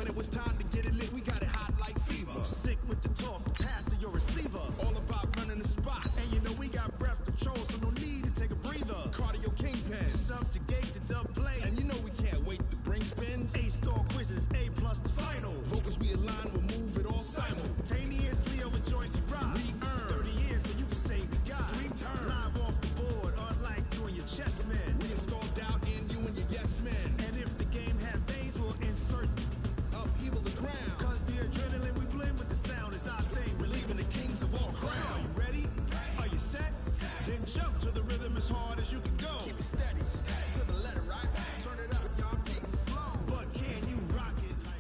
it was time to get it lit, we got it hot like fever. Sick with the talk, pass to your receiver. All about running the spot. And you know we got breath control, so no need to take a breather. Cardio kingpin, subjugate the dub play. And you know we can't wait to bring spins. A-star quizzes, A+ the final. Vocals we align, we'll move it all simultaneously over joints and rock. We earn 30 years, so you can say we got 3 turns. Live off the board, unlike you and your chess men. We installed doubt in you and your yes men. And if the game had veins, we'll insert upheaval the ground. Cause the adrenaline we blend with the sound is our thing. Relieving the kings of all crowns. So are you ready? Are you set? Then jump to the rhythm as hard as you can go. Keep it steady, to the letter, right? Turn it up, y'all, keep the flow. But can you rock it like...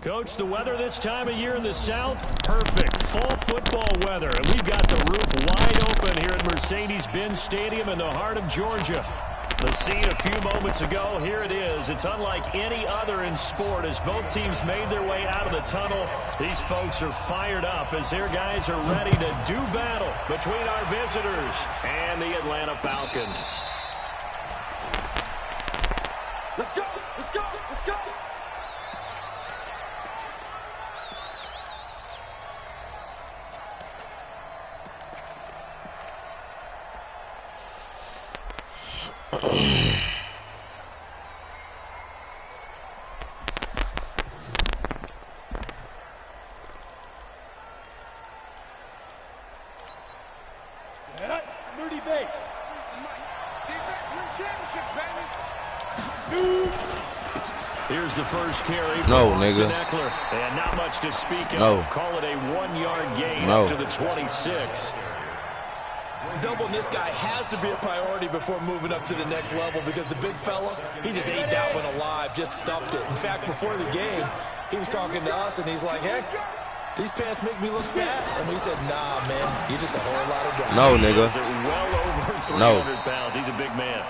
Coach, the weather this time of year in the South, perfect. Fall football weather, and we've got the roof wide open here at Mercedes-Benz Stadium in the heart of Georgia. The scene a few moments ago, here it is. It's unlike any other in sport as both teams made their way out of the tunnel. These folks are fired up as their guys are ready to do battle between our visitors and the Atlanta Falcons. Let's go! Let's go! Let's go! Moody base. Defense wins championship, baby! Here's the first carry. No, nigga. Eckler. And not much to speak of. No. Call it a 1-yard gain No. up to the 26. Doubling this guy has to be a priority before moving up to the next level because the big fella, he just ate that one alive, just stuffed it. In fact, before the game, he was talking to us, and he's like, hey, these pants make me look fat. And we said, nah, man, you're just a whole lot of guy. No, nigga. He's well over 300 No. pounds. He's a big man.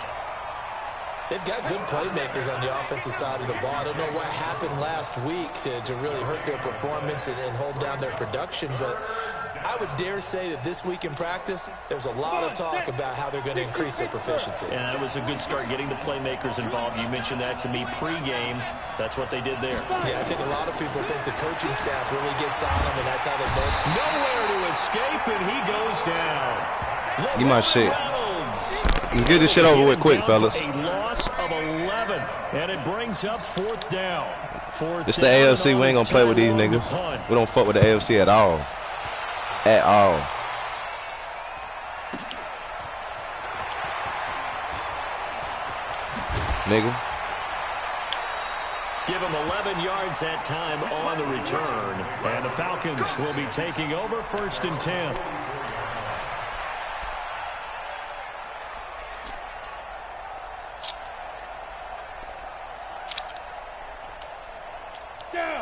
They've got good playmakers on the offensive side of the ball. I don't know what happened last week to really hurt their performance and hold down their production, but I would dare say that this week in practice, there's a lot of talk about how they're going to increase their proficiency. And that was a good start getting the playmakers involved. You mentioned that to me pregame. That's what they did there. Yeah, I think a lot of people think the coaching staff really gets on them, and that's how they both. Nowhere to escape, and he goes down. Give my shit. Reynolds. Let's get this shit over with quick, fellas. A loss of 11, and it brings up 4th down. It's the AFC. We ain't gonna play with these niggas. We don't fuck with the AFC at all. At all. Nigga. Give him 11 yards that time on the return. And the Falcons will be taking over 1st and 10.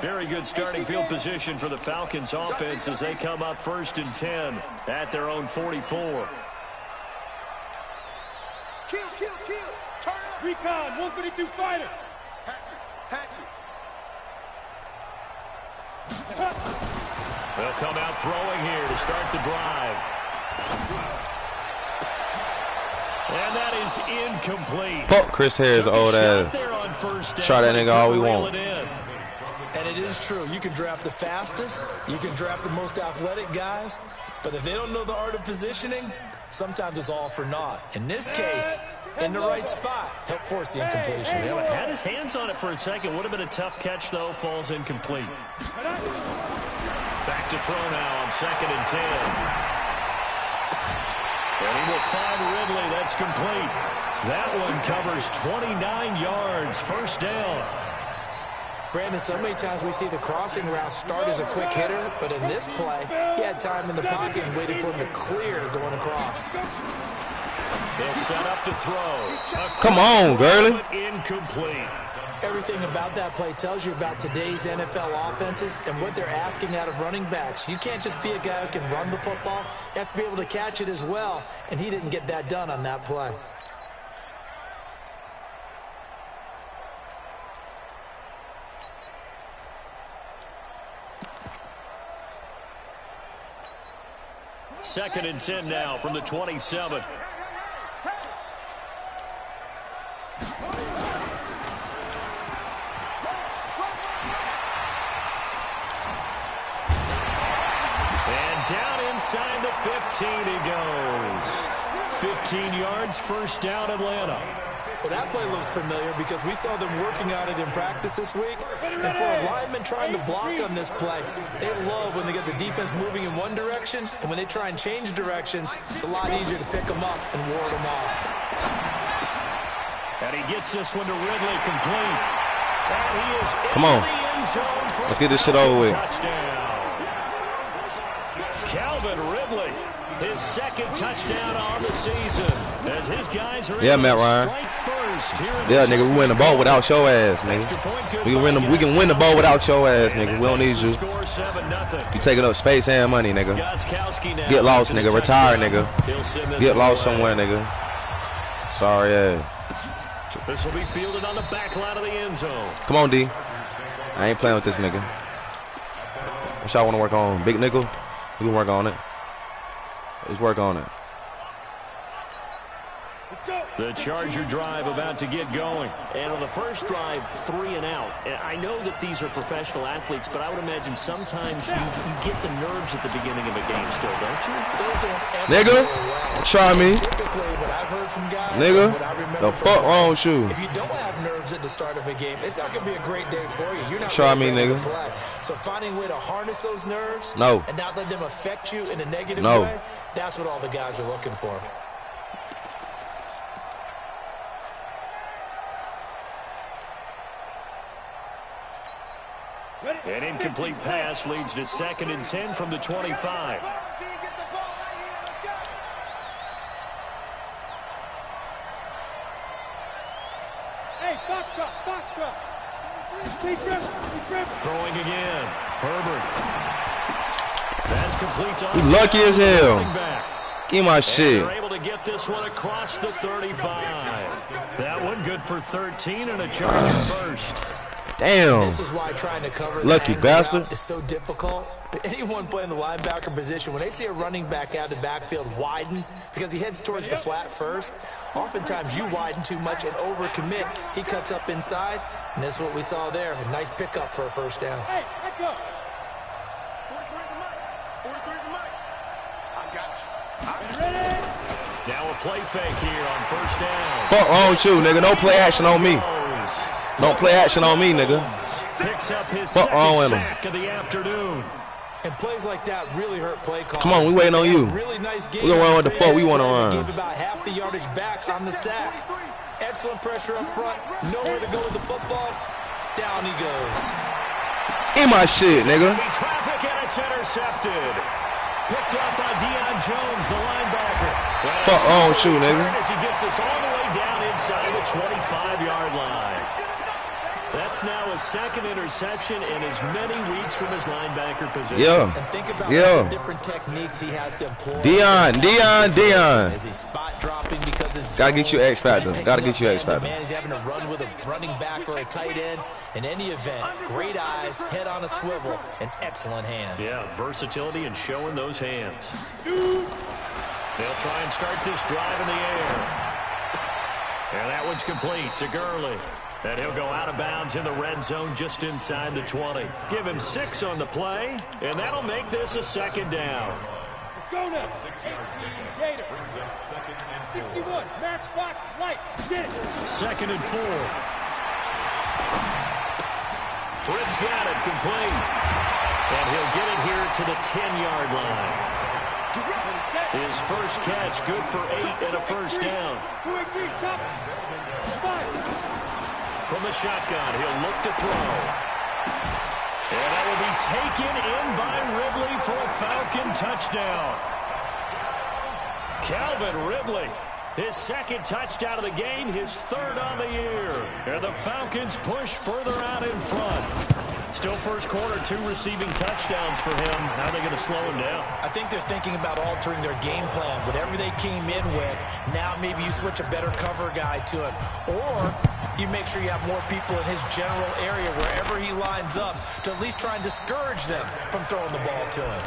Very good starting field position for the Falcons offense as they come up 1st and 10 at their own 44. Kill, kill, kill! Turn up! Recon, 152 fighter. Hatchet! They'll come out throwing here to start the drive. And that is incomplete. Fuck Chris Harris, old ass. Try that nigga all we want. And it is true. You can draft the fastest. You can draft the most athletic guys. But if they don't know the art of positioning, sometimes it's all for naught. In this case, in the right spot, help force the incompletion. Yeah, but had his hands on it for a second. Would have been a tough catch, though. Falls incomplete. Back to throw now on 2nd and 10. And he will find Ridley. That's complete. That one covers 29 yards. 1st down. Brandon, so many times we see the crossing route start as a quick hitter, but in this play, he had time in the pocket and waited for him to clear going across. They'll set up to throw. Come on, Gurley. Incomplete. Everything about that play tells you about today's NFL offenses and what they're asking out of running backs. You can't just be a guy who can run the football. You have to be able to catch it as well, and he didn't get that done on that play. Second and 10 now from the 27. 15 he goes. 15 yards, first down, Atlanta. Well, that play looks familiar because we saw them working on it in practice this week. And for a lineman trying to block on this play, they love when they get the defense moving in one direction, and when they try and change directions, it's a lot easier to pick them up and ward them off. And he gets this one to Ridley, complete. And he is Come on. in the end zone for Let's get this shit over with. touchdown. Calvin Ridley, his second touchdown on the season. As his guys are able Matt to Ryan. strike first here in Yeah, the nigga, we win the ball without your ass, nigga. We can win the ball without your ass, nigga. We don't need you. You taking up space and money, nigga. Get lost, nigga. Retire, nigga. Get lost somewhere, nigga. Sorry ass. This will be fielded on the back line of the end zone. Come on, D. I ain't playing with this nigga. What y'all want to work on? Big nickel? We can work on it. Let's work on it. The Charger drive about to get going. And on the first drive, 3 and out. And I know that these are professional athletes, but I would imagine sometimes you get the nerves at the beginning of a game still, don't you? Those don't ever Nigga, go away. try me. Typically, what I've heard from guys, Nigga, what I remember the from fuck players, wrong with you? if you don't have nerves at the start of a game, it's not going to be a great day for you. You're not Try really me, ready nigga. to play. So finding a way to harness those nerves No. and not let them affect you in a negative No. way, that's what all the guys are looking for. An incomplete pass leads to 2nd and 10 from the 25. Hey, box drop, box drop. He's driven. Throwing again. Herbert. That's complete to You lucky as hell. running back. Give me my And shit. they're able to get this one across the 35. That one good for 13 and a Charger first. Damn. This is why trying to cover the Lucky angle bastard. route is so difficult. Anyone playing the linebacker position, when they see a running back out of the backfield widen because he heads towards the flat first, oftentimes you widen too much and overcommit. He cuts up inside, and that's what we saw there. A nice pickup for a first down. Hey, let go. Now a play fake here on first down. Fuck wrong with you, nigga. Don't play action on me. Don't play action on me, nigga. Picks up his Fuck wrong with second him. sack of the afternoon. And plays like that really hurt play call. Come on, we waiting on you. Really nice game. We gonna run what the fuck we wanna run. Gave about half the yardage back on the sack. Excellent pressure up front. Nowhere to go with the football. Down he goes. In my shit, nigga. Heavy traffic and it's intercepted. Picked up by Deion Jones, the linebacker. Fuck wrong with you, nigga. As he gets us all the way down inside the 25-yard line. That's now his second interception in as many weeks from his linebacker position. Yeah. And think about Yeah. the different techniques he has to employ. Deion. Is he spot dropping because it's Gotta get you X factor. Is he Gotta picking get you up X factor. man? He's having to run with a running back or a tight end. In any event, great eyes, head on a swivel, and excellent hands. Yeah, versatility and showing those hands. They'll try and start this drive in the air. And that one's complete to Gurley. And he'll go out of bounds in the red zone just inside the 20. Give him 6 on the play, and that'll make this a second down. Let's go now. 18, Gator. 61, matchbox, light. Get it. 2nd and 4. Britt's got it, complete. And he'll get it here to the 10-yard line. His first catch, good for 8 and a first down. 2-3, top. 5. From the shotgun, he'll look to throw. And that will be taken in by Ridley for a Falcon touchdown. Calvin Ridley, his second touchdown of the game, his third on the year. And the Falcons push further out in front. Still first quarter, 2 receiving touchdowns for him. How are they going to slow him down? I think they're thinking about altering their game plan. Whatever they came in with, now maybe you switch a better cover guy to him. Or you make sure you have more people in his general area wherever he lines up to at least try and discourage them from throwing the ball to him.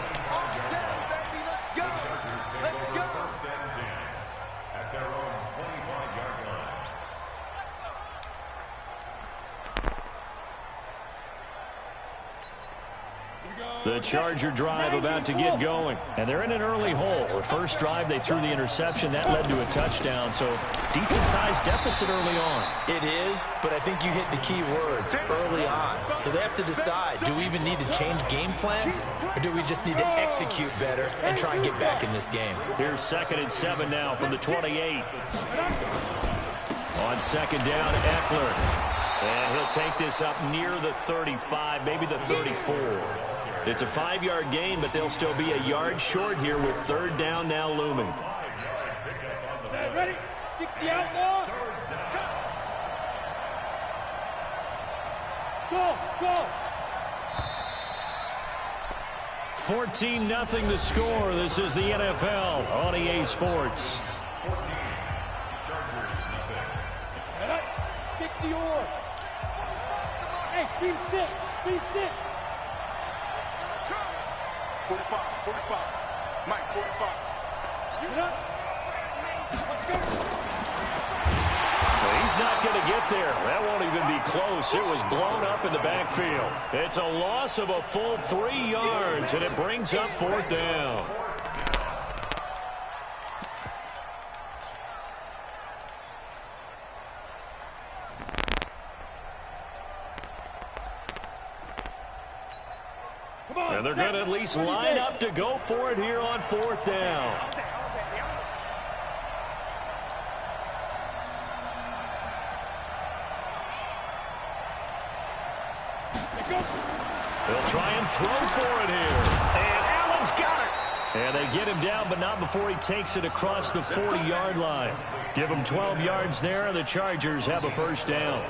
The Charger drive about to get going. And they're in an early hole. The first drive, they threw the interception. That led to a touchdown. So, decent-sized deficit early on. It is, but I think you hit the key words, early on. So they have to decide, do we even need to change game plan? Or do we just need to execute better and try and get back in this game? Here's 2nd and 7 now from the 28. On 2nd down, Eckler. And he'll take this up near the 35, maybe the 34. It's a 5-yard gain, but they'll still be a yard short here with 3rd down now looming. Set, ready? 60 outlaw. Go. 14-0 the score. This is the NFL on EA Sports. 60 or. Hey, team 6. 45. Mike, 45. Get up. Let's go. Well, he's not going to get there. That won't even be close. It was blown up in the backfield. It's a loss of a full 3 yards, and it brings up 4th down. And they're going to at least line up to go for it here on 4th down. They'll try and throw for it here. And Allen's got it. And they get him down, but not before he takes it across the 40-yard line. Give him 12 yards there, and the Chargers have a 1st down.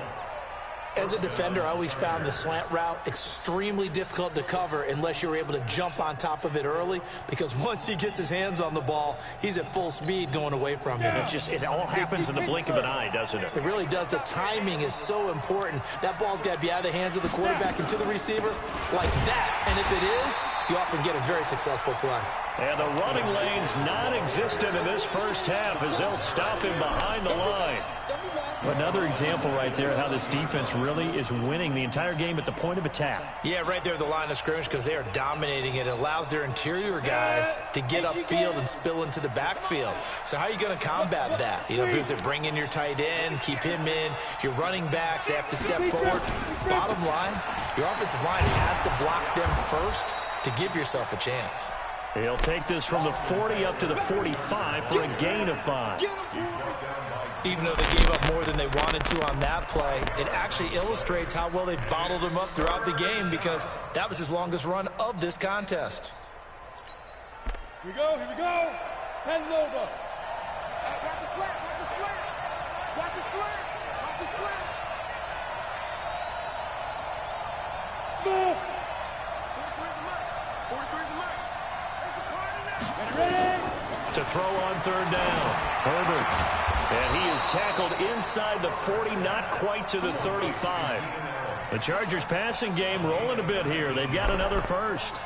As a defender, I always found the slant route extremely difficult to cover unless you're able to jump on top of it early, because once he gets his hands on the ball, he's at full speed going away from you. It all happens in the blink of an eye, doesn't it? It really does. The timing is so important. That ball's got to be out of the hands of the quarterback and to the receiver like that. And if it is, you often get a very successful play. And the running lane's non-existent in this first half as they'll stop him behind the line. Another example right there how this defense really is winning the entire game at the point of attack. Yeah, right there at the line of scrimmage, because they are dominating it. It allows their interior guys to get upfield and spill into the backfield. So how are you going to combat that? You know, if it bring in your tight end, keep him in, your running backs, they have to step forward. Bottom line, your offensive line has to block them first to give yourself a chance. He'll take this from the 40 up to the 45 for a gain of 5. Even though they gave up more than they wanted to on that play, it actually illustrates how well they bottled them up throughout the game, because that was his longest run of this contest. Here we go. 10 Nova. Watch the slant. Small. 43 the mic. There's a part in there. Ready? To throw on 3rd down. Herbert. And he is tackled inside the 40, not quite to the 35. The Chargers passing game rolling a bit here. They've got another 1st.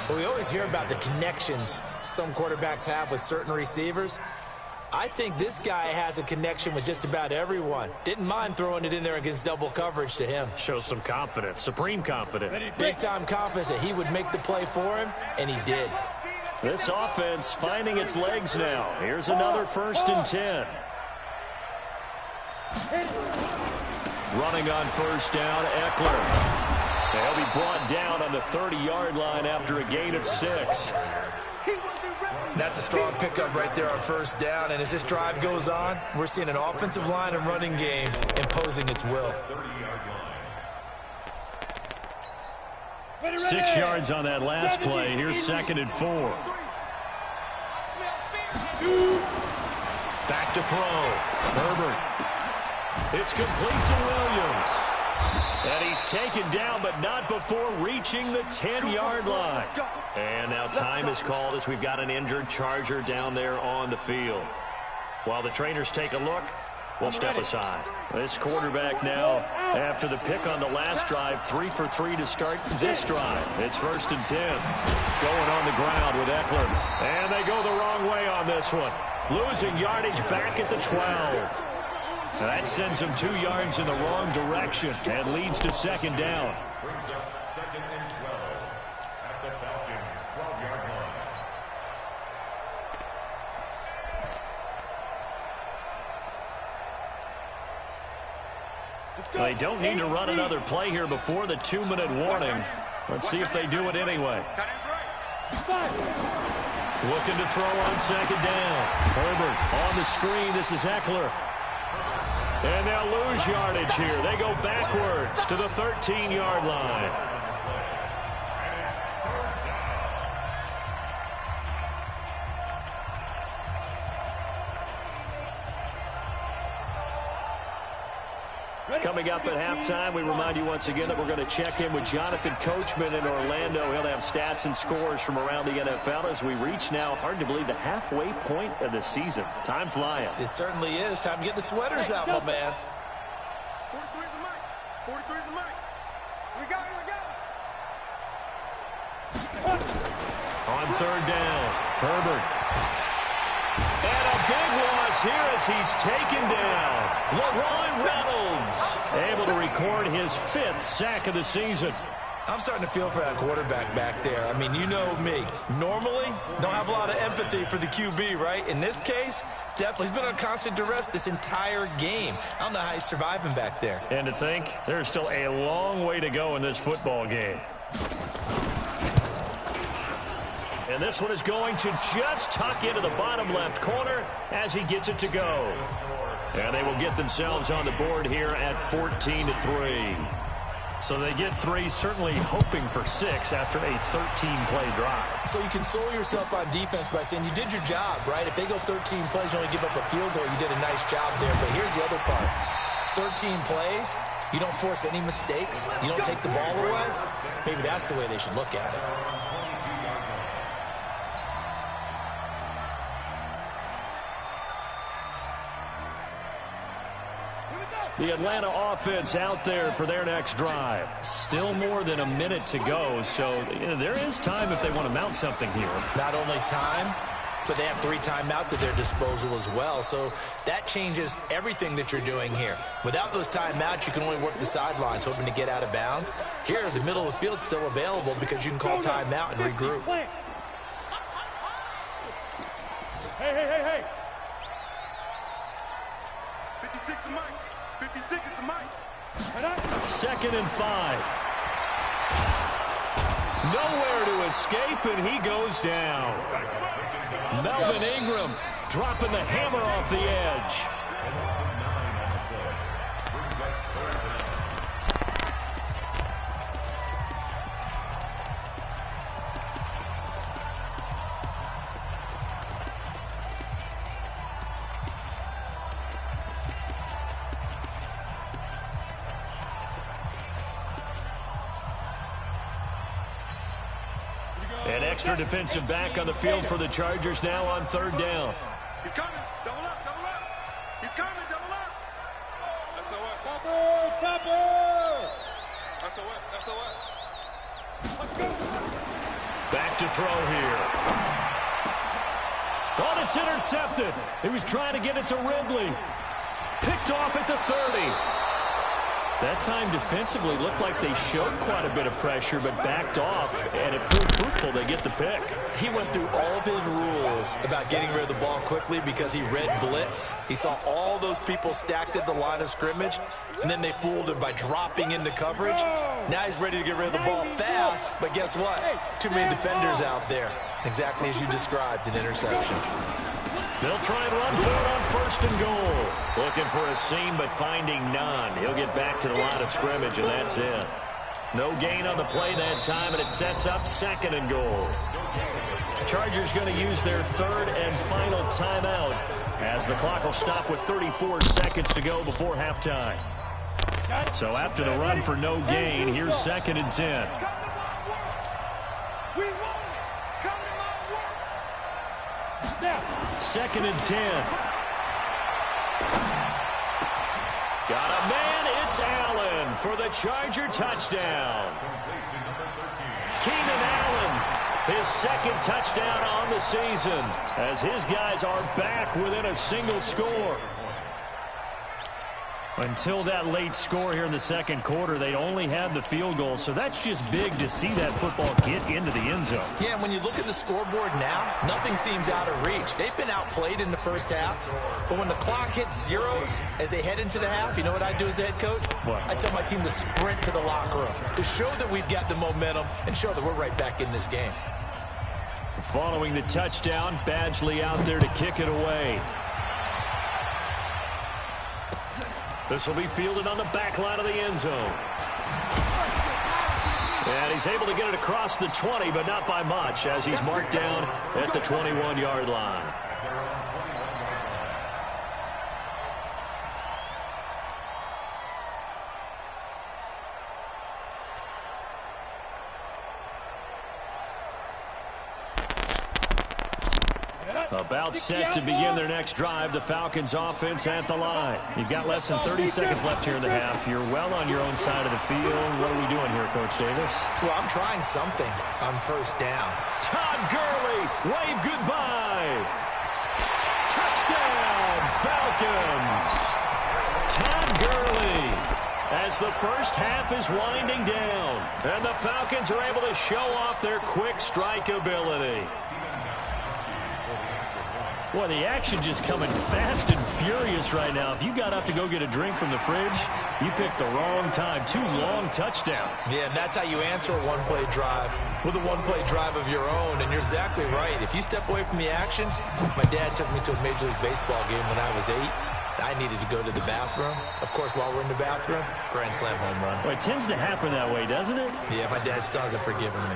Well, we always hear about the connections some quarterbacks have with certain receivers. I think this guy has a connection with just about everyone. Didn't mind throwing it in there against double coverage to him. Shows some confidence, supreme confidence. Big-time confidence that he would make the play for him, and he did. This offense finding its legs now. Here's another 1st and 10. Running on 1st down, Eckler. They'll be brought down on the 30-yard line after a gain of 6. That's a strong pickup right there on 1st down, and as this drive goes on, we're seeing an offensive line and running game imposing its will. 6 yards on that last play. Here's 2nd and 4. Back to throw. Herbert. It's complete to Williams. And he's taken down, but not before reaching the 10-yard line. And now time is called as we've got an injured Charger down there on the field. While the trainers take a look, we'll step aside. This quarterback now, after the pick on the last drive, 3 for 3 to start this drive. It's 1st and 10. Going on the ground with Eckler. And they go the wrong way on this one. Losing yardage back at the 12. Now that sends them 2 yards in the wrong direction and leads to 2nd down. They don't need to run another play here before the 2-minute warning. Let's see if they do it anyway. Looking to throw on second down. Herbert on the screen. This is Eckler. And they'll lose yardage here. They go backwards to the 13-yard line. Coming up at halftime, we remind you once again that we're going to check in with Jonathan Coachman in Orlando. He'll have stats and scores from around the NFL as we reach now, hard to believe, the halfway point of the season. Time flying. It certainly is. Time to get the sweaters out, my man. 43 is the mic. 43 is the mic. We go, here we go. On third down, Herbert. And a big loss here as he's taken down. LaRoy Reynolds able to record his 5th sack of the season. I'm starting to feel for that quarterback back there. I mean, you know me. Normally, don't have a lot of empathy for the QB, right? In this case, definitely. He's been on constant duress this entire game. I don't know how he's surviving back there. And to think, there's still a long way to go in this football game. And this one is going to just tuck into the bottom left corner as he gets it to go. And they will get themselves on the board here at 14-3. So they get 3, certainly hoping for 6 after a 13-play drive. So you console yourself on defense by saying you did your job, right? If they go 13 plays, you only give up a field goal, you did a nice job there. But here's the other part. 13 plays, you don't force any mistakes, you don't take the ball away. Maybe that's the way they should look at it. The Atlanta offense out there for their next drive. Still more than a minute to go, so there is time if they want to mount something here. Not only time, but they have 3 timeouts at their disposal as well, so that changes everything that you're doing here. Without those timeouts, you can only work the sidelines, hoping to get out of bounds. Here, the middle of the field's still available because you can call timeout and regroup. Hey. 56 the mic. 56 is the mic. 2nd and 5. Nowhere to escape, and he goes down. Melvin Ingram dropping the hammer off the edge. An extra defensive back on the field for the Chargers now on 3rd down. He's coming. Double up. He's coming. Double up. SOS. Chopper. SOS. Back to throw here. Oh, it's intercepted. He was trying to get it to Ridley. Picked off at the 30. That time defensively looked like they showed quite a bit of pressure but backed off, and it proved fruitful. They get the pick. He went through all of his rules about getting rid of the ball quickly because he read blitz. He saw all those people stacked at the line of scrimmage, and then they fooled him by dropping into coverage. Now he's ready to get rid of the ball fast, but guess what? Too many defenders out there. Exactly as you described, an interception. They'll try and run for it on 1st and goal. Looking for a seam, but finding none. He'll get back to the line of scrimmage, and that's it. No gain on the play that time, and it sets up 2nd and goal. Chargers going to use their 3rd and final timeout as the clock will stop with 34 seconds to go before halftime. So after the run for no gain, here's 2nd and 10. 2nd and 10. Got a man, it's Allen for the Charger touchdown. Keenan Allen, his 2nd touchdown on the season, as his guys are back within a single score. Until that late score here in the second quarter, they'd only had the field goal, so that's just big to see that football get into the end zone. Yeah, and when you look at the scoreboard now, nothing seems out of reach. They've been outplayed in the first half, but when the clock hits zeros as they head into the half, you know what I do as the head coach? What? I tell my team to sprint to the locker room to show that we've got the momentum and show that we're right back in this game. Following the touchdown, Badgley out there to kick it away. This will be fielded on the back line of the end zone. And he's able to get it across the 20, but not by much, as he's marked down at the 21-yard line. About set to begin their next drive, the Falcons offense at the line. You've got less than 30 seconds left here in the half. You're well on your own side of the field. What are we doing here, Coach Davis? Well, I'm trying something on first down. Todd Gurley, wave goodbye. Touchdown, Falcons. Todd Gurley, as the first half is winding down, and the Falcons are able to show off their quick strike ability. Boy, the action just coming fast and furious right now. If you got up to go get a drink from the fridge, you picked the wrong time. 2 long touchdowns. Yeah, and that's how you answer a one-play drive with a one-play drive of your own. And you're exactly right. If you step away from the action, my dad took me to a Major League Baseball game when I was 8. I needed to go to the bathroom. Of course, while we're in the bathroom, grand slam home run. Well, it tends to happen that way, doesn't it? Yeah, my dad still hasn't forgiven me.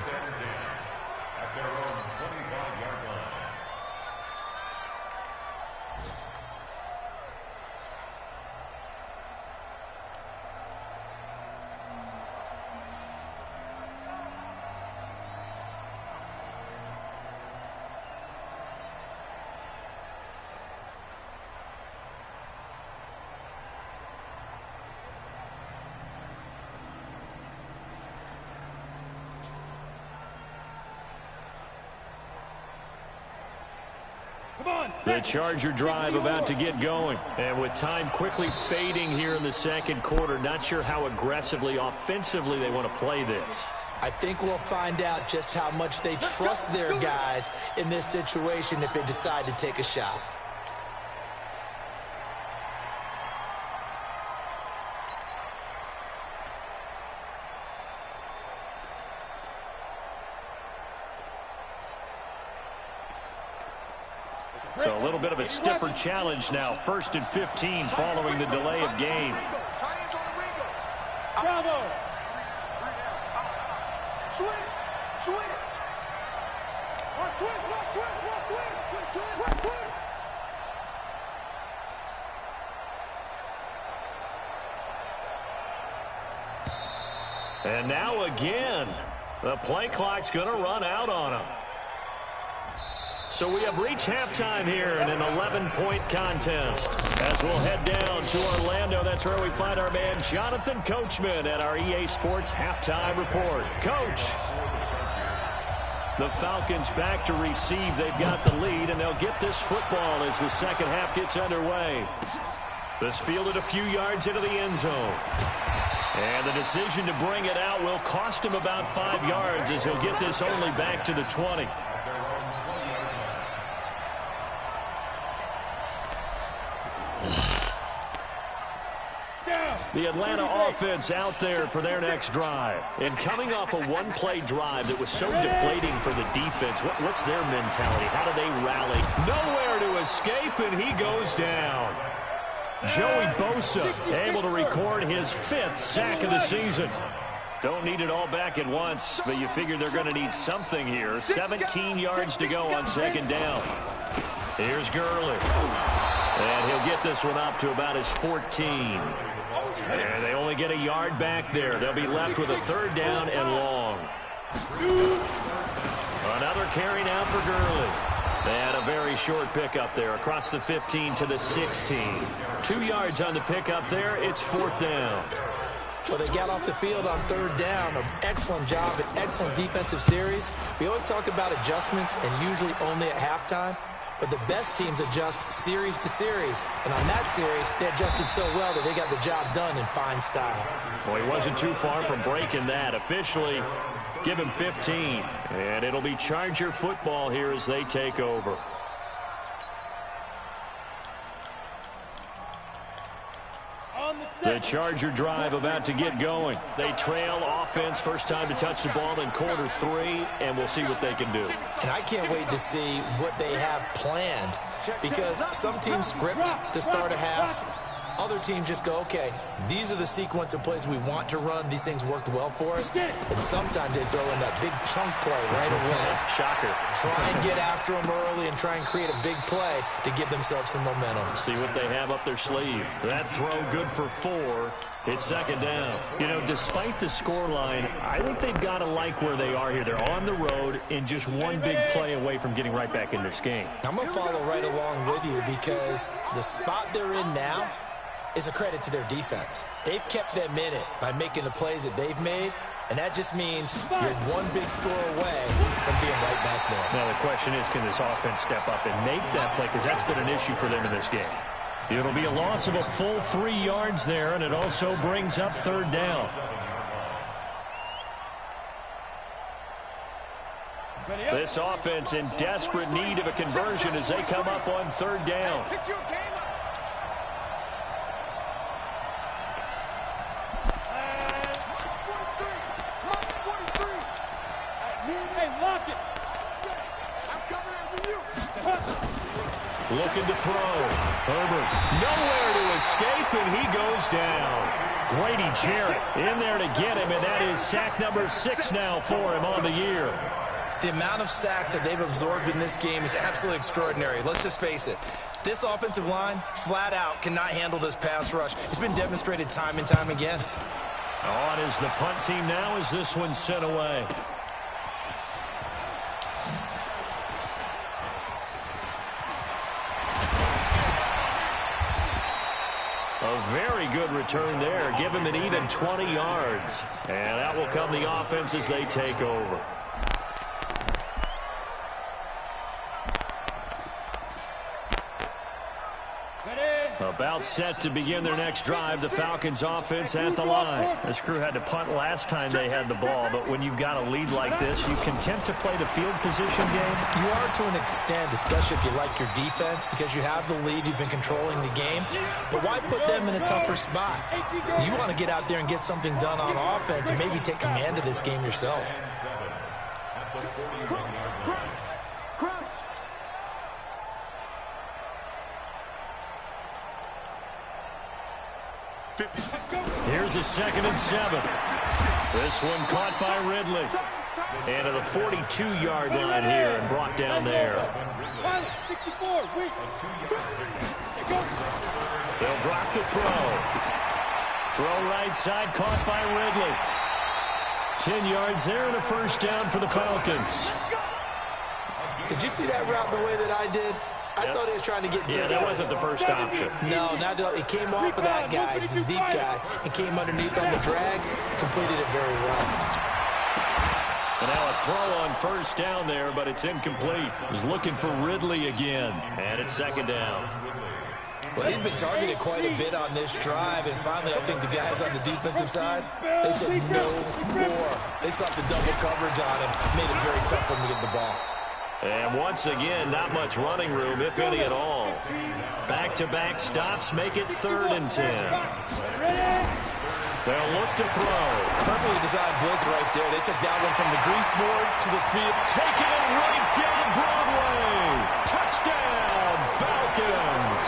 The Charger drive about to get going. And with time quickly fading here in the second quarter, not sure how aggressively, offensively they want to play this. I think we'll find out just how much they trust their guys in this situation if they decide to take a shot. So a little bit of a stiffer challenge now. 1st and 15 following the delay of game. Bravo. Switch. And now again, the play clock's going to run out on them. So we have reached halftime here in an 11-point contest. As we'll head down to Orlando, that's where we find our man Jonathan Coachman at our EA Sports Halftime Report. Coach, the Falcons back to receive. They've got the lead, and they'll get this football as the second half gets underway. This fielded a few yards into the end zone. And the decision to bring it out will cost him about 5 yards as he'll get this only back to the 20. The Atlanta offense out there for their next drive. And coming off a one-play drive that was so deflating for the defense, what's their mentality? How do they rally? Nowhere to escape, and he goes down. Joey Bosa able to record his 5th sack of the season. Don't need it all back at once, but you figure they're going to need something here. 17 yards to go on second down. Here's Gurley. And he'll get this one up to about his 14. And they only get a yard back there. They'll be left with a 3rd down and long. Another carry now for Gurley. And a very short pickup there across the 15 to the 16. 2 yards on the pickup there. It's 4th down. Well, they got off the field on 3rd down. An excellent job, an excellent defensive series. We always talk about adjustments and usually only at halftime. but the best teams adjust series to series. And on that series, they adjusted so well that they got the job done in fine style. Well, he wasn't too far from breaking that. Officially, give him 15. And it'll be Charger football here as they take over. The Charger drive about to get going. They trail offense, first time to touch the ball in quarter 3, and we'll see what they can do. And I can't wait to see what they have planned, because some teams script to start a half. Other teams just go, okay, these are the sequence of plays we want to run. These things worked well for us. And sometimes they throw in that big chunk play right away. Shocker. Try and get after them early and try and create a big play to give themselves some momentum. See what they have up their sleeve. That throw good for 4. It's second down. You know, despite the scoreline, I think they've got to like where they are here. They're on the road and just one big play away from getting right back in this game. I'm going to follow right along with you, because the spot they're in now is a credit to their defense. They've kept them in it by making the plays that they've made, and that just means you're one big score away from being right back there. Now the question is, can this offense step up and make that play, because that's been an issue for them in this game. It'll be a loss of a full 3 yards there, and it also brings up third down. This offense in desperate need of a conversion as they come up on third down. Looking to throw. Herbert nowhere to escape, and he goes down. Grady Jarrett in there to get him, and that is sack number 6 now for him on the year. The amount of sacks that they've absorbed in this game is absolutely extraordinary. Let's just face it. This offensive line, flat out, cannot handle this pass rush. It's been demonstrated time and time again. On is the punt team now as this one's sent away. A very good return there. Give him an even 20 yards. And that will come the offense as they take over. About set to begin their next drive, the Falcons offense at the line. This crew had to punt last time they had the ball, but when you've got a lead like this, you content to play the field position game? You are to an extent, especially if you like your defense, because you have the lead, you've been controlling the game. But why put them in a tougher spot? You want to get out there and get something done on offense and maybe take command of this game yourself. Here's a 2nd and 7. This one caught by Ridley. And to the 42-yard line here and brought down there. They'll drop the throw. Throw right side, caught by Ridley. 10 yards there and a first down for the Falcons. Did you see that route the way that I did? I thought he was trying to get deep. Yeah, that wasn't the first option. No, it came off of that guy, the deep guy, and came underneath on the drag, completed it very well. And now a throw on first down there, but it's incomplete. He's looking for Ridley again, and it's 2nd down. Well, he'd been targeted quite a bit on this drive, and finally I think the guys on the defensive side, they said no more. They sought the double coverage on him, made it very tough for him to get the ball. And once again, not much running room, if any at all. Back-to-back stops make it 3rd and 10. They'll look to throw. Perfectly designed blitz right there. They took that one from the grease board to the field. Taking it right down Broadway. Touchdown, Falcons.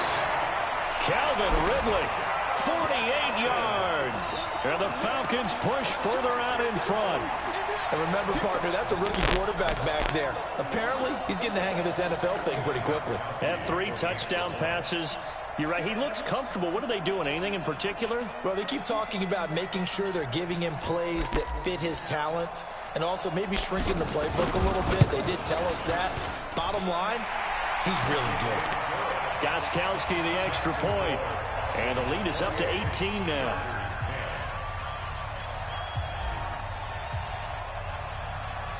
Calvin Ridley, 48 yards. And the Falcons push further out in front. And remember, partner, that's a rookie quarterback back there. Apparently, he's getting the hang of this NFL thing pretty quickly. Had 3 touchdown passes. You're right, he looks comfortable. What are they doing? Anything in particular? Well, they keep talking about making sure they're giving him plays that fit his talents and also maybe shrinking the playbook a little bit. They did tell us that. Bottom line, he's really good. Gostkowski the extra point. And the lead is up to 18 now.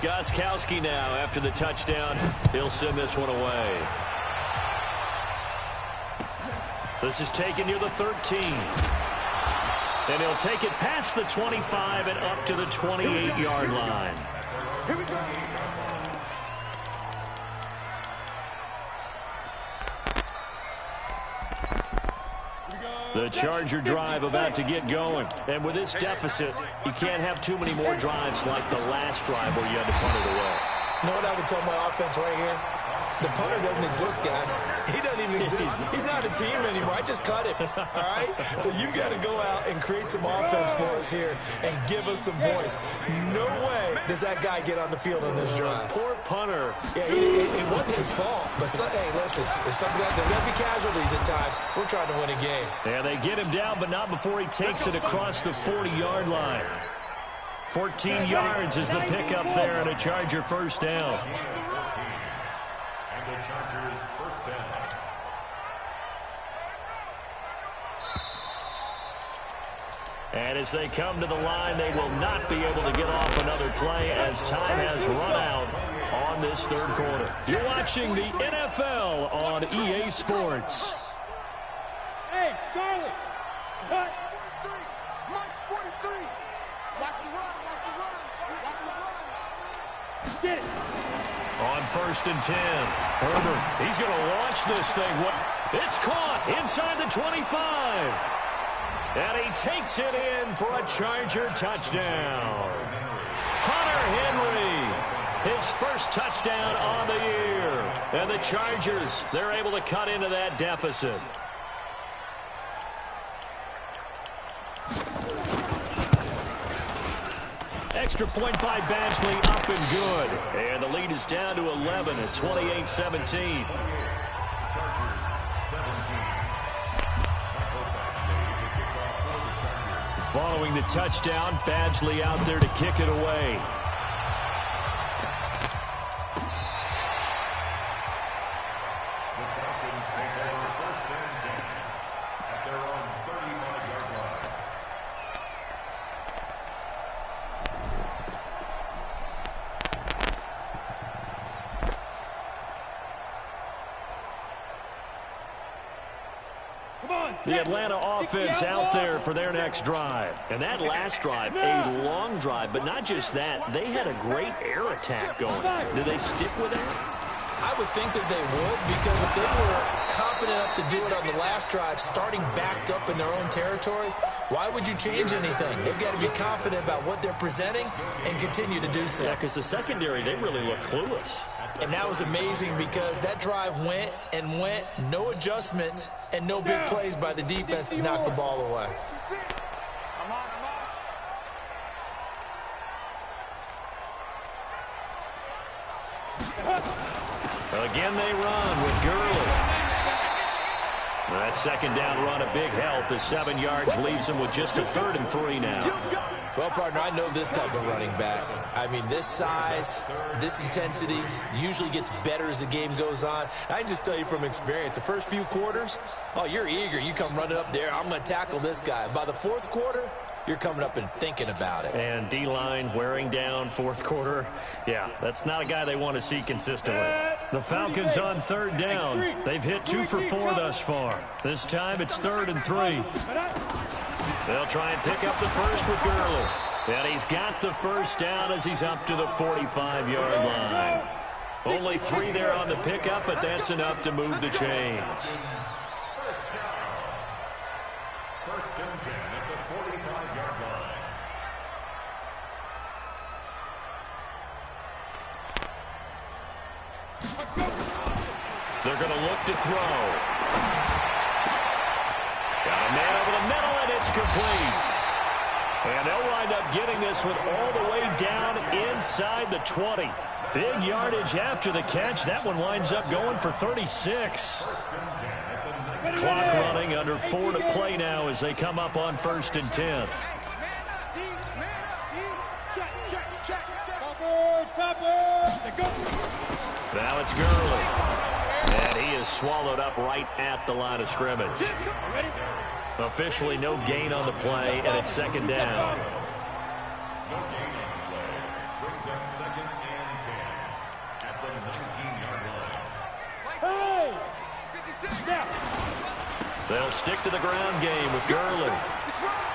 Gostkowski now after the touchdown. He'll send this one away. This is taken near the 13. And he'll take it past the 25 and up to the 28-yard line. Here we go. The Charger drive about to get going. And with this deficit, you can't have too many more drives like the last drive where you had to punt it away. You know what I would tell my offense right here? The punter doesn't exist, guys. He doesn't even exist. He's not a team anymore. I just cut him, all right? So you've got to go out and create some offense for us here and give us some points. No way does that guy get on the field on this drive. Poor punter. Yeah, it wasn't his fault. But, hey, listen, there's something like there's going to be casualties at times. We're trying to win a game. Yeah, they get him down, but not before he takes it across the 40-yard line. 14 yards is the pickup there and a Charger first down. And the Chargers first down. And as they come to the line, they will not be able to get off another play as time has run out on this third quarter. You're watching the NFL on EA Sports. Hey, Charlie. Cut. Get it. On 1st and 10, Herbert, he's going to launch this thing. It's caught inside the 25. And he takes it in for a Charger touchdown. Hunter Henry, his first touchdown on the year. And the Chargers, they're able to cut into that deficit. Extra point by Badgley, up and good. And the lead is down to 11 at 28-17. Following the touchdown, Badgley out there to kick it away. The Atlanta offense out there for their next drive. And that last drive, a long drive, but not just that. They had a great air attack going. Do they stick with that? I would think that they would, because if they were confident enough to do it on the last drive, starting backed up in their own territory, why would you change anything? They've got to be confident about what they're presenting and continue to do so. Yeah, because the secondary, they really look clueless. And that was amazing because that drive went and went, no adjustments and no big plays by the defense to knock the ball away. Again, they run with Gurley. That second down run, a big help as 7 yards leaves them with just a 3rd and 3 now. Well, partner, I know this type of running back. I mean, this size, this intensity usually gets better as the game goes on. I can just tell you from experience, the first few quarters, oh, you're eager. You come running up there, I'm going to tackle this guy. By the 4th quarter, you're coming up and thinking about it. And D-line wearing down 4th quarter. Yeah, that's not a guy they want to see consistently. The Falcons on 3rd down. They've hit 2 for 4 thus far. This time it's 3rd and 3. They'll try and pick up the first with Gurley. And he's got the first down as he's up to the 45-yard line. Only 3 there on the pickup, but that's enough to move the chains. First and 10 at the 45-yard line. They're going to look to throw. Got a man over the middle, and it's complete. And they'll wind up getting this one all the way down inside the 20. Big yardage after the catch. That one winds up going for 36. Clock running, under 4 to play now as they come up on 1st and 10. Now it's Gurley. And he is swallowed up right at the line of scrimmage. Officially no gain on the play, and it's 2nd down. No gain on the play. Brings up 2nd and 10 at the 19-yard line. Hey! Now. They'll stick to the ground game with Gurley.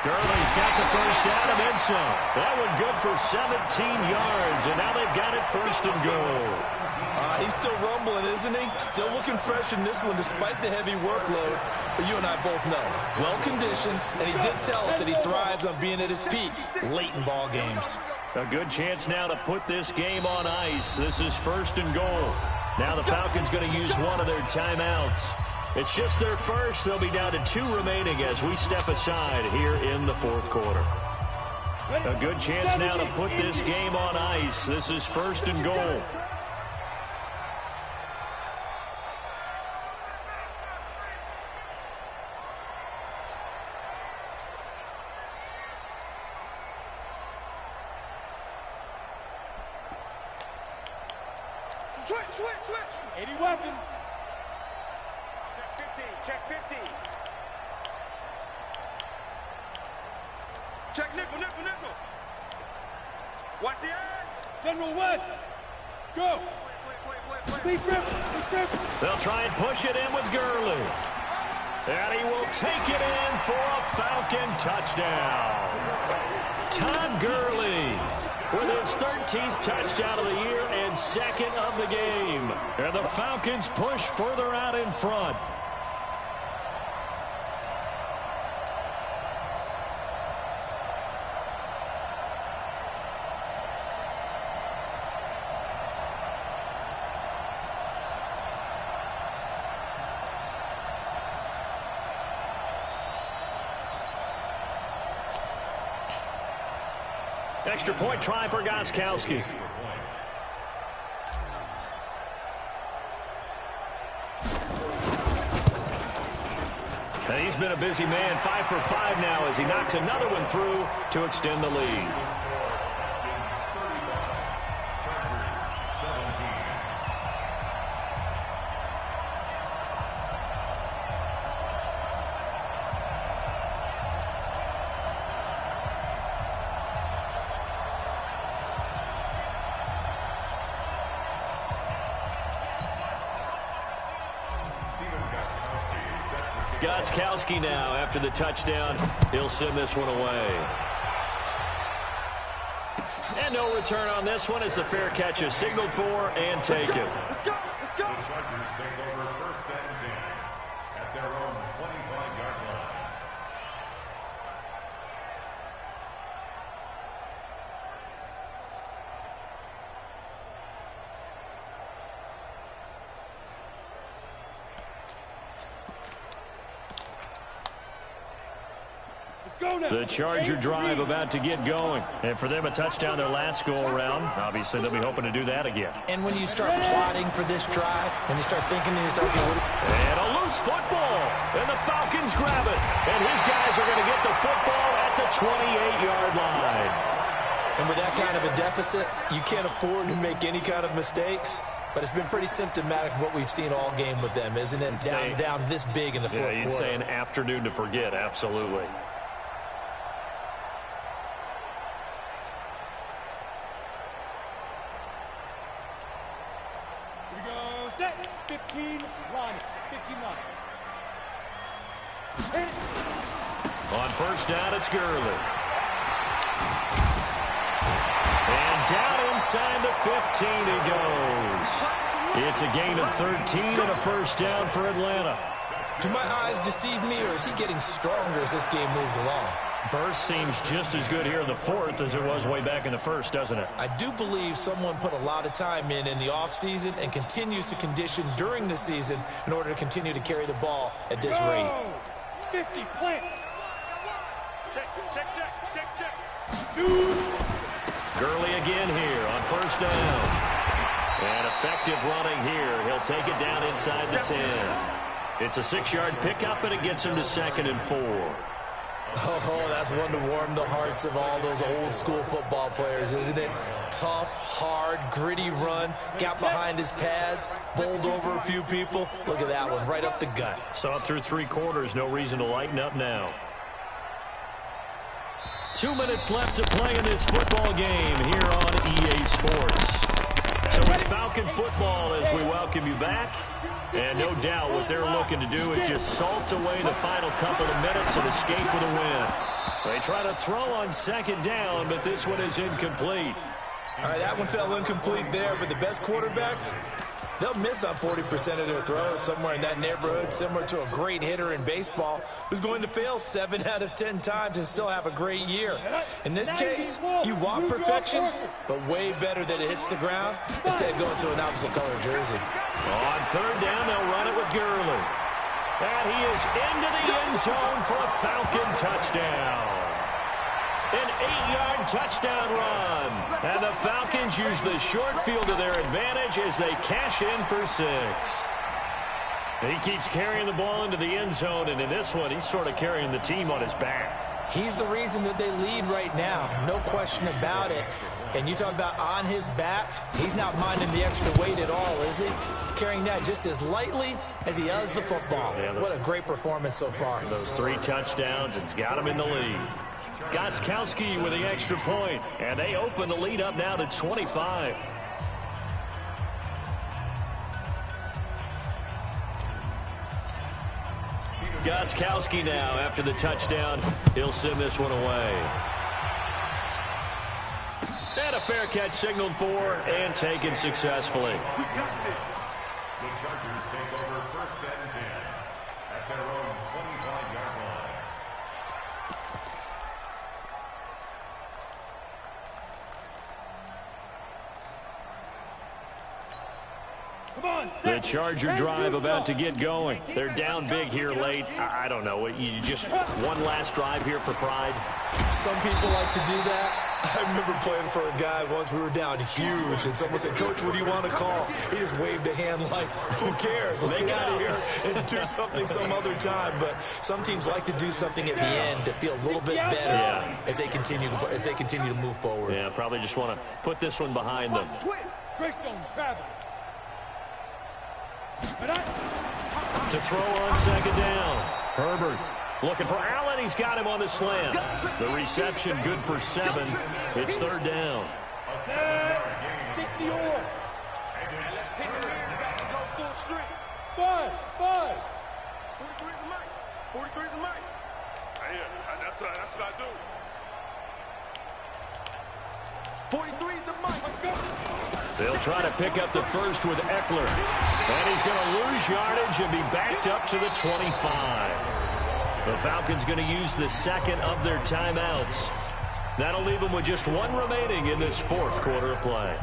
Gurley's got the first down and then some. That one good for 17 yards, and now they've got it first and goal. He's still rumbling, isn't he? Still looking fresh in this one despite the heavy workload. But you and I both know, well-conditioned, and he did tell us that he thrives on being at his peak late in ball games. A good chance now to put this game on ice. This is first and goal. Now the Falcons going to use one of their timeouts. It's just their first. They'll be down to 2 remaining as we step aside here in the fourth quarter. A good chance now to put this game on ice. This is first and goal. Switch. 80 weapon. Check 50. Check nickel. Watch the eye. General West. Go. Wait. They'll try and push it in with Gurley. And he will take it in for a Falcon touchdown. Todd Gurley with his 13th touchdown of the year and second of the game. And the Falcons push further out in front. Extra point try for Gostkowski. And he's been a busy man, 5 for 5 now as he knocks another one through to extend the lead. Gostkowski now after the touchdown. He'll send this one away. And no return on this one as the fair catch is signaled for and taken. The Chargers take over first and 10 at their own 25-yard line. The Charger drive about to get going. And for them, a touchdown their last go-around. Obviously, they'll be hoping to do that again. And when you start plotting for this drive, when you start thinking to yourself, and a loose football. And the Falcons grab it. And his guys are going to get the football at the 28-yard line. And with that kind of a deficit, you can't afford to make any kind of mistakes. But it's been pretty symptomatic of what we've seen all game with them, isn't it? Down this big in the fourth quarter. You'd say an afternoon to forget, absolutely. Here we go, set, 15 line. On first down, it's Gurley. And down inside the 15 he goes. It's a gain of 13 and a first down for Atlanta. Do my eyes deceive me, or is he getting stronger as this game moves along? Burst seems just as good here in the fourth as it was way back in the first, doesn't it? I do believe someone put a lot of time in the offseason and continues to condition during the season in order to continue to carry the ball at this rate. 50, plant. Check. Gurley again here on first down. And effective running here. He'll take it down inside the 10. It's a 6-yard pickup, and it gets him to 2nd and 4. Oh, that's one to warm the hearts of all those old-school football players, isn't it? Tough, hard, gritty run, got behind his pads, bowled over a few people. Look at that one, right up the gut. Saw it through 3 quarters, no reason to lighten up now. 2 minutes left to play in this football game here on EA Sports. So it's Falcon football as we welcome you back. And no doubt what they're looking to do is just salt away the final couple of minutes and escape with a win. They try to throw on second down, but this one is incomplete. All right, that one fell incomplete there, but the best quarterbacks, they'll miss on 40% of their throws, somewhere in that neighborhood, similar to a great hitter in baseball who's going to fail 7 out of 10 times and still have a great year. In this case, you want perfection, but way better that it hits the ground instead of going to an opposite color jersey. On third down, they'll run it with Gurley. And he is into the end zone for a Falcon touchdown. An 8-yard touchdown run. And the Falcons use the short field to their advantage as they cash in for 6. He keeps carrying the ball into the end zone, and in this one, he's sort of carrying the team on his back. He's the reason that they lead right now. No question about it. And you talk about on his back, he's not minding the extra weight at all, is he? Carrying that just as lightly as he does the football. Yeah, what a great performance so far. Those 3 touchdowns, it's got him in the lead. Gostkowski with the extra point, and they open the lead up now to 25. Gostkowski now after the touchdown. He'll send this one away. And a fair catch signaled for and taken successfully. We got this. The Chargers take over first and 10 at their own 25-yard line. The Charger drive about to get going. They're down big here late. I don't know. You just one last drive here for pride? Some people like to do that. I remember playing for a guy once. We were down huge, and someone said, "Coach, what do you want to call?" He just waved a hand like, "Who cares? Let's get out of here and do something some other time." But some teams like to do something at the end to feel a little bit better as they continue to move forward. Yeah, probably just want to put this one behind them. Greystone travel. To throw on second down. Herbert looking for Allen. He's got him on the slant. The reception good for 7. It's third down. 60 or. Go full strength. 5. 43 is the mic. 43 is the mic. That's what I do. 43 is the mic. They'll try to pick up the first with Eckler. And he's going to lose yardage and be backed up to the 25. The Falcons going to use the second of their timeouts. That'll leave them with just 1 remaining in this 4th quarter of play.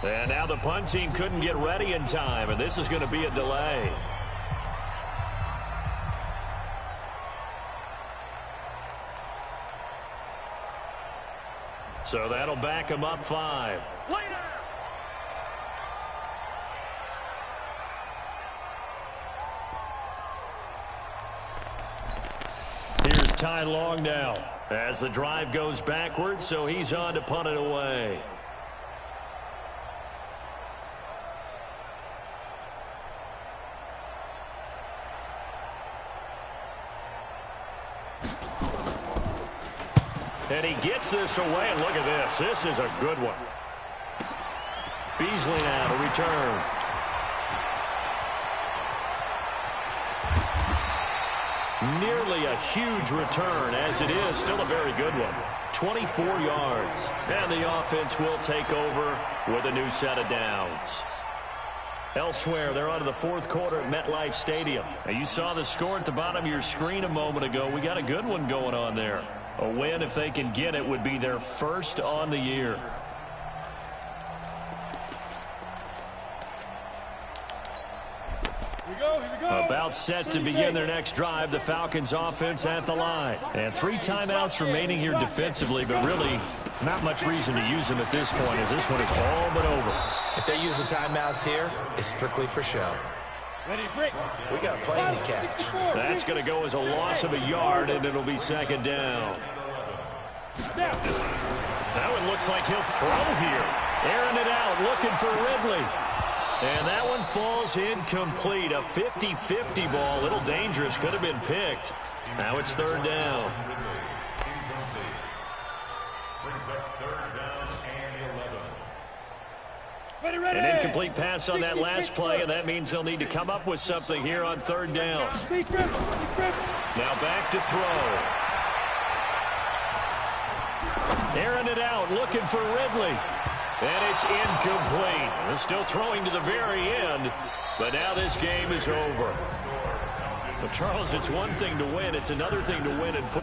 And now the punt team couldn't get ready in time, and this is going to be a delay. So that'll back them up 5. Here's Ty Long now as the drive goes backwards, so he's on to punt it away. And he gets this away, and look at this. This is a good one. Beasley now to return. Nearly a huge return, as it is still a very good one. 24 yards. And the offense will take over with a new set of downs. Elsewhere, they're on to the 4th quarter at MetLife Stadium. Now, you saw the score at the bottom of your screen a moment ago. We got a good one going on there. A win, if they can get it, would be their first on the year. About set to begin their next drive, the Falcons offense at the line. And 3 timeouts remaining here defensively, but really not much reason to use them at this point, as this one is all but over. If they use the timeouts here, it's strictly for show. We got plenty to catch. That's going to go as a loss of a yard, and it'll be second down. That one looks like he'll throw here. Airing it out, looking for Ridley. And that one falls incomplete. A 50-50 ball, a little dangerous, could have been picked. Now it's third down. An incomplete pass on that last play, and that means they'll need to come up with something here on third down. Now back to throw. Airing it out, looking for Ridley. And it's incomplete. They're still throwing to the very end, but now this game is over. But Charles, it's one thing to win. It's another thing to win and put